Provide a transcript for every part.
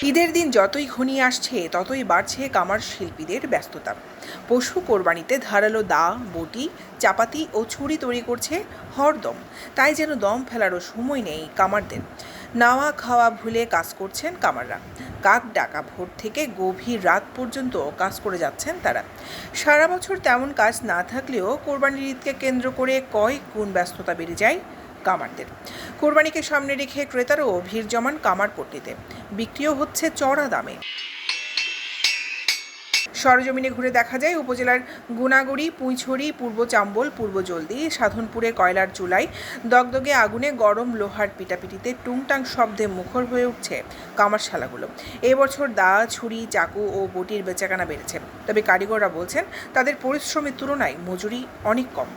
ঈদের দিন যতই ঘনিয়ে আসছে ততই বাড়ছে কামার শিল্পীদের ব্যস্ততা। পশু কোরবানিতে ধারালো দা, বটি, চাপাতি ও ছুরি তৈরি করছে হরদম। তাই যেন দম ফেলারও সময় নেই কামারদের। নাওয়া খাওয়া ভুলে কাজ করছেন কামাররা। কাক ডাকা ভোর থেকে গভীর রাত পর্যন্ত কাজ করে যাচ্ছেন তারা। সারা বছর তেমন কাজ না থাকলেও কোরবানির ঈদকে কেন্দ্র করে কয়েক গুণ ব্যস্ততা বেড়ে যায় কামারদের। কোরবানিকে সামনে রেখে ক্রেতারাও ভিড় জমান কামার পট্টিতে। বিক্রিও হচ্ছে চড়া দামে। সরজমিনে ঘুরে দেখা যায় উপজেলার গুনাগুড়ি, পুঁইছড়ি, পূর্ব চাম্বল, পূর্ব জলদি, সাধনপুরে কয়লার চুলায় দগদগে আগুনে গরম লোহার পিটাপিটিতে টুংটাং শব্দে মুখর হয়ে উঠছে কামারশালাগুলো। এবছর দা, ছুরি, চাকু ও বটির বেচাকেনা বেড়েছে। তবে কারিগররা বলছেন তাদের পরিশ্রমের তুলনায় মজুরি অনেক কম।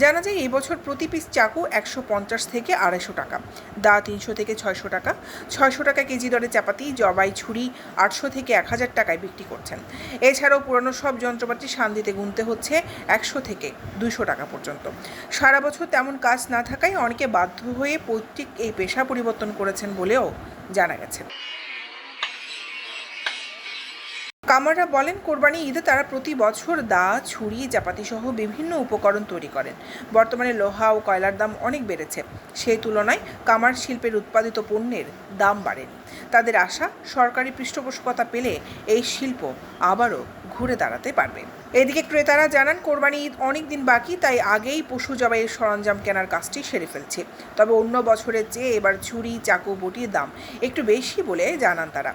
জানা যায় এই বছর প্রতি পিস চাকু 150 থেকে 250 টাকা, দা 300 থেকে 600 টাকা, 600 টাকা কেজি দরে চাপাতি, জবাই ছুরি 800 থেকে 1000 টাকায় বিক্রি করছেন। এছাড়াও পুরানো সব যন্ত্রপাতি শান্তিতে গুনতে হচ্ছে 100 থেকে 200 টাকা পর্যন্ত। সারা বছর তেমন কাজ না থাকায় অনেকে বাধ্য হয়ে পৈতৃক এই পেশা পরিবর্তন করেছেন বলেও জানা গেছে। কামাররা বলেন কোরবানি ঈদে তারা প্রতি বছর দা, ছুরি, চাপাতি সহ বিভিন্ন উপকরণ তৈরি করেন। বর্তমানে লোহা ও কয়লার দাম অনেক বেড়েছে। সেই তুলনায় কামার শিল্পের উৎপাদিত পণ্যের দাম বাড়েনি। তাদের আশা সরকারি পৃষ্ঠপোষকতা পেলে এই শিল্প আবারও ঘুরে দাঁড়াতে পারবে। এদিকে ক্রেতারা জানান কোরবানি ঈদ অনেক দিন বাকি, তাই আগেই পশু জবাইয়ের সরঞ্জাম কেনার কাজটি সেরে ফেলছে। তবে অন্য বছরের চেয়ে এবার ছুরি, চাকু, বটির দাম একটু বেশি বলে জানান তারা।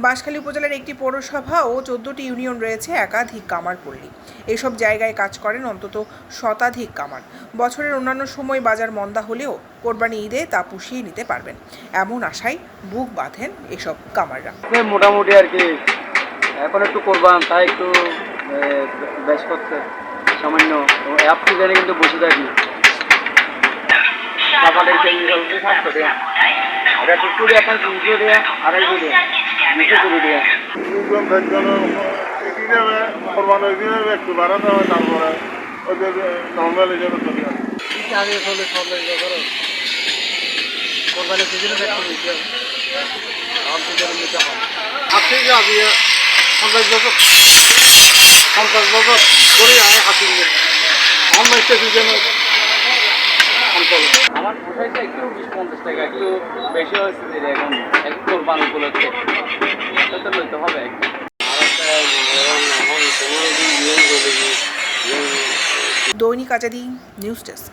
বাঁশখালী উপজেলার একটি পৌরসভা ও 14টি ইউনিয়ন রয়েছে একাধিক কামার পল্লী। এসব জায়গায় কাজ করেন অন্তত শতাধিক কামার। বছরের অন্যান্য সময় বাজার মন্দা হলেও কোরবানি ঈদে তা পুষিয়ে নিতে পারবেন, এমন আশায় বুক বাঁধেন এসব কামাররা। মোটামুটি আর কি এখন একটু কোরবান, তাই একটু বেশ করতে সামান্য অ্যাপ সিজনে কিন্তু বসে থাকি। এটা একটু এখন 300 টাকা, 250 টাকা, 200 টাকা। একটু বাড়াতে হয়, তারপরে ওদের নর্মাল হিসেবে চলে আসে। আগে চলে সব করো কোরবানির সিজনে একটু বেশি হবে। আপনি যে আমি 50 বছর করে আমি হাতি আমার একটা সিজনে আমার পোষাইটা একটু 20-50 টাকা একটু বেশি হয়েছে যে এখন এক কোরবান উপলক্ষে তো লইতে হবে। দৈনিক আজাদী নিউজ ডেস্ক।